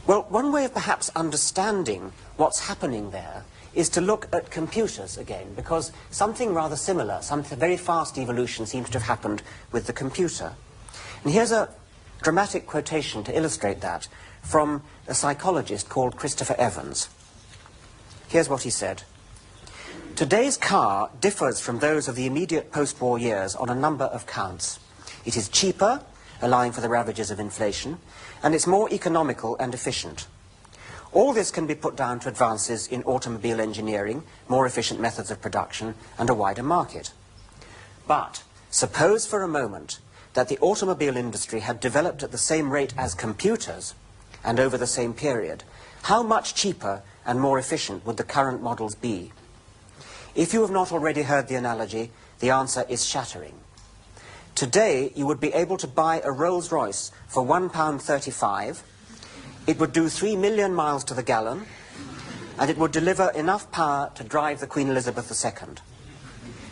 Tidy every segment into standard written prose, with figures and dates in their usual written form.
Well, one way of perhaps understanding what's happening there is to look at computers again, because something rather similar, some very fast evolution seems to have happened with the computer. And here's a dramatic quotation to illustrate that from a psychologist called Christopher Evans. Here's what he said. Today's car differs from those of the immediate post-war years on a number of counts. It is cheaper, allowing for the ravages of inflation, and it's more economical and efficient. All this can be put down to advances in automobile engineering, more efficient methods of production, and a wider market. But suppose for a moment that the automobile industry had developed at the same rate as computers, and over the same period, how much cheaper and more efficient would the current models be? If you have not already heard the analogy, the answer is shattering. Today, you would be able to buy a Rolls-Royce for £1.35. It would do 3 million miles to the gallon, and it would deliver enough power to drive the Queen Elizabeth II.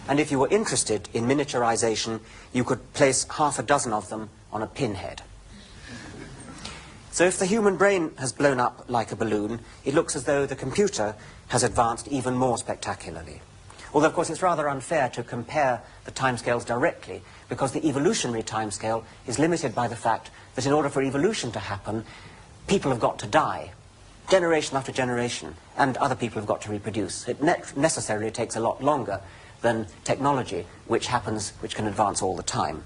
And if you were interested in miniaturization, you could place half a dozen of them on a pinhead. So if the human brain has blown up like a balloon, it looks as though the computer has advanced even more spectacularly. Although, of course, it's rather unfair to compare the timescales directly, because the evolutionary timescale is limited by the fact that in order for evolution to happen, people have got to die, generation after generation, and other people have got to reproduce. It necessarily takes a lot longer than technology, which can advance all the time.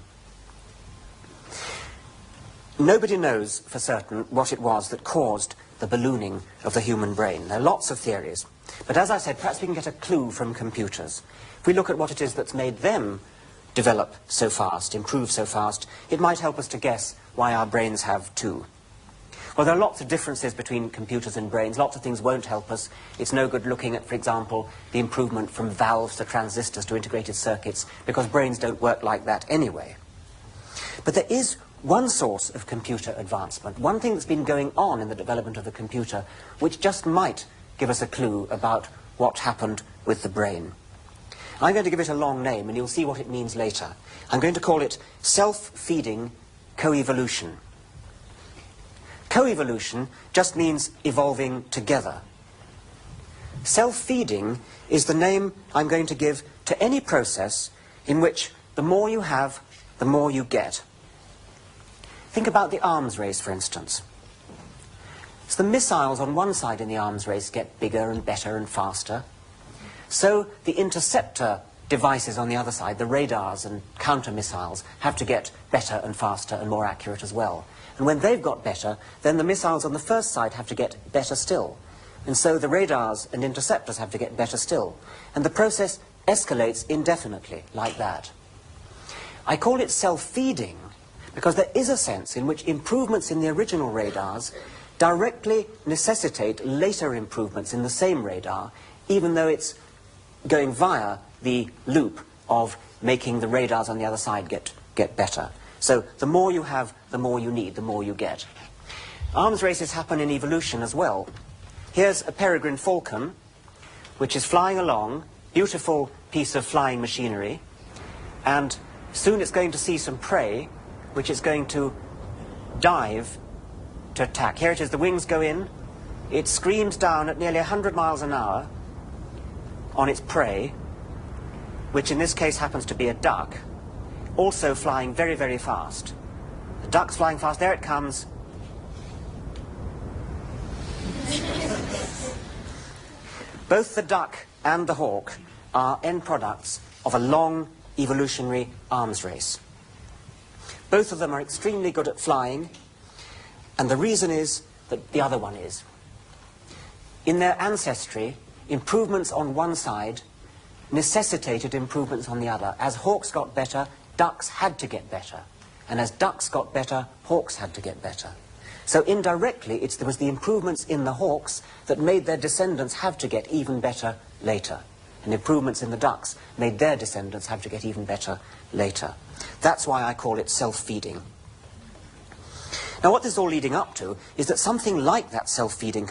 Nobody knows for certain what it was that caused the ballooning of the human brain. There are lots of theories. But as I said, perhaps we can get a clue from computers. If we look at what it is that's made them develop so fast, improve so fast, it might help us to guess why our brains have too. Well, there are lots of differences between computers and brains. Lots of things won't help us. It's no good looking at, for example, the improvement from valves to transistors to integrated circuits, because brains don't work like that anyway. But there is one source of computer advancement, one thing that's been going on in the development of the computer, which just might give us a clue about what happened with the brain. I'm going to give it a long name, and you'll see what it means later. I'm going to call it self-feeding coevolution. Coevolution just means evolving together. Self-feeding is the name I'm going to give to any process in which the more you have, the more you get. Think about the arms race, for instance. So the missiles on one side in the arms race get bigger and better and faster. So the interceptor devices on the other side, the radars and counter-missiles, have to get better and faster and more accurate as well. And when they've got better, then the missiles on the first side have to get better still. And so the radars and interceptors have to get better still. And the process escalates indefinitely, like that. I call it self-feeding because there is a sense in which improvements in the original radars directly necessitate later improvements in the same radar, even though it's going via the loop of making the radars on the other side get better. So the more you have, the more you need, the more you get. Arms races happen in evolution as well. Here's a peregrine falcon, which is flying along, beautiful piece of flying machinery, and soon it's going to see some prey, which it's going to dive to attack. Here it is, the wings go in, it screams down at nearly 100 miles an hour on its prey, which in this case happens to be a duck, also flying very, very fast. The duck's flying fast, there it comes. Both the duck and the hawk are end products of a long evolutionary arms race. Both of them are extremely good at flying, and the reason is that the other one is. In their ancestry, improvements on one side necessitated improvements on the other. As hawks got better, ducks had to get better. And as ducks got better, hawks had to get better. So indirectly, it was the improvements in the hawks that made their descendants have to get even better later. And improvements in the ducks made their descendants have to get even better later. That's why I call it self-feeding. Now, what this is all leading up to is that something like that self-feeding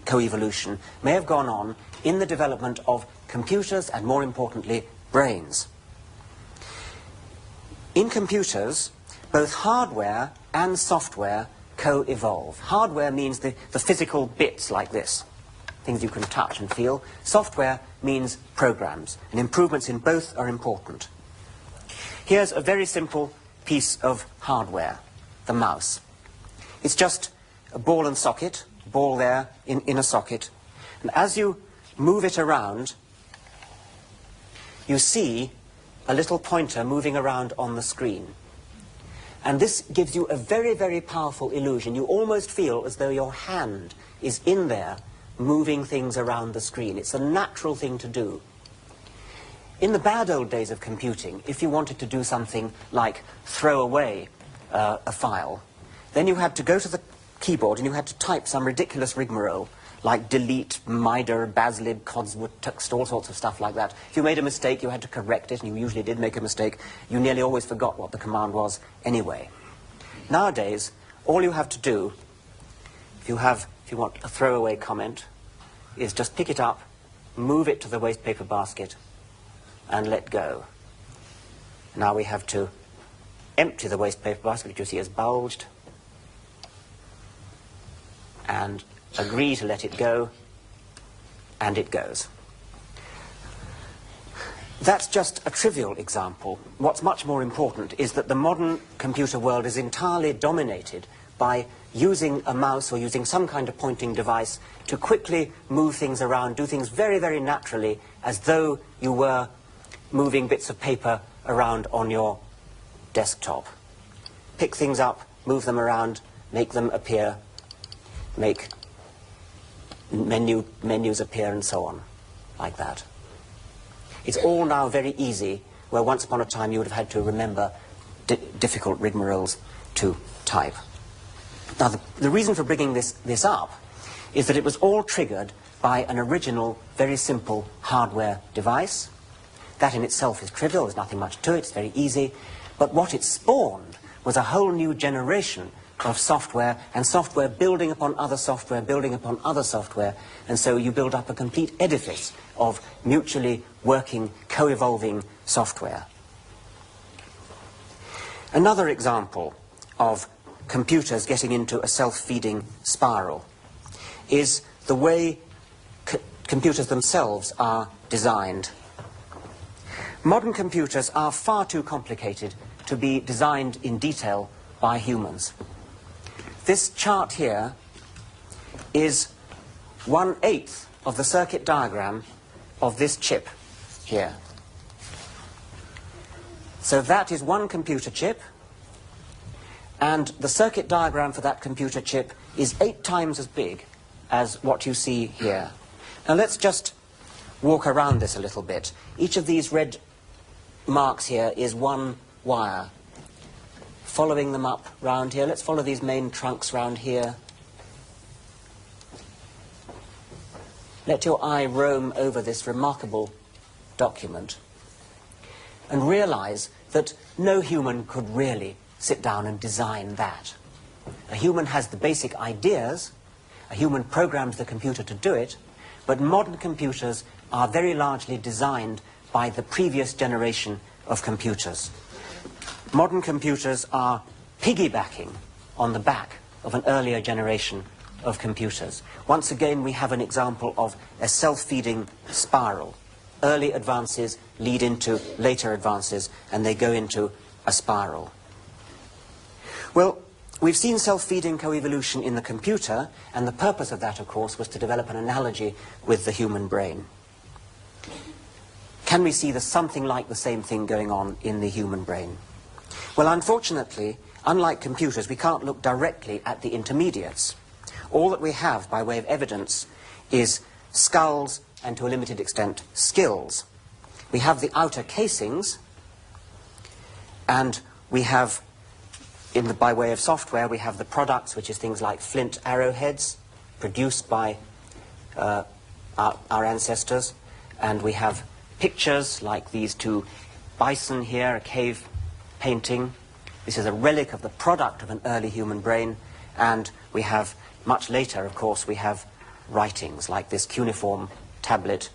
coevolution may have gone on in the development of computers and, more importantly, brains. In computers, both hardware and software co-evolve. Hardware means the physical bits like this, things you can touch and feel. Software means programs, and improvements in both are important. Here's a very simple piece of hardware, the mouse. It's just a ball and socket, ball there in a socket, and as you move it around, you see a little pointer moving around on the screen. And this gives you a very, very powerful illusion. You almost feel as though your hand is in there moving things around the screen. It's a natural thing to do. In the bad old days of computing, if you wanted to do something like throw away a file, then you had to go to the keyboard and you had to type some ridiculous rigmarole, like delete, mider, baslib, codswood, text, all sorts of stuff like that. If you made a mistake, you had to correct it, and you usually did make a mistake. You nearly always forgot what the command was anyway. Nowadays, all you have to do, if you want a throwaway comment, is just pick it up, move it to the waste paper basket, and let go. Now we have to empty the waste paper basket, which you see is bulged, and agree to let it go, and it goes. That's just a trivial example. What's much more important is that the modern computer world is entirely dominated by using a mouse or using some kind of pointing device to quickly move things around, do things very, very naturally, as though you were moving bits of paper around on your desktop. Pick things up, move them around, make them appear, make menus appear, and so on, like that. It's all now very easy, where once upon a time you would have had to remember difficult rigmaroles to type. Now, the reason for bringing this up is that it was all triggered by an original, very simple hardware device. That in itself is trivial, there's nothing much to it, it's very easy. But what it spawned was a whole new generation of software, and software building upon other software, building upon other software, and so you build up a complete edifice of mutually working, co-evolving software. Another example of computers getting into a self-feeding spiral is the way computers themselves are designed. Modern computers are far too complicated to be designed in detail by humans. This chart here is 1/8 of the circuit diagram of this chip here. So that is one computer chip, and the circuit diagram for that computer chip is 8 times as big as what you see here. Now let's just walk around this a little bit. Each of these red marks here is one wire. Following them up round here. Let's follow these main trunks round here. Let your eye roam over this remarkable document and realize that no human could really sit down and design that. A human has the basic ideas, a human programs the computer to do it, but modern computers are very largely designed by the previous generation of computers. Modern computers are piggybacking on the back of an earlier generation of computers. Once again, we have an example of a self-feeding spiral. Early advances lead into later advances, and they go into a spiral. Well, we've seen self-feeding coevolution in the computer, and the purpose of that, of course, was to develop an analogy with the human brain. Can we see something like the same thing going on in the human brain? Well, unfortunately, unlike computers, we can't look directly at the intermediates. All that we have by way of evidence is skulls and, to a limited extent, skills. We have the outer casings, and we have, by way of software, we have the products, which is things like flint arrowheads, produced by our ancestors, and we have pictures like these two bison here, a cave painting. This is a relic of the product of an early human brain, and we have, much later, of course, we have writings like this cuneiform tablet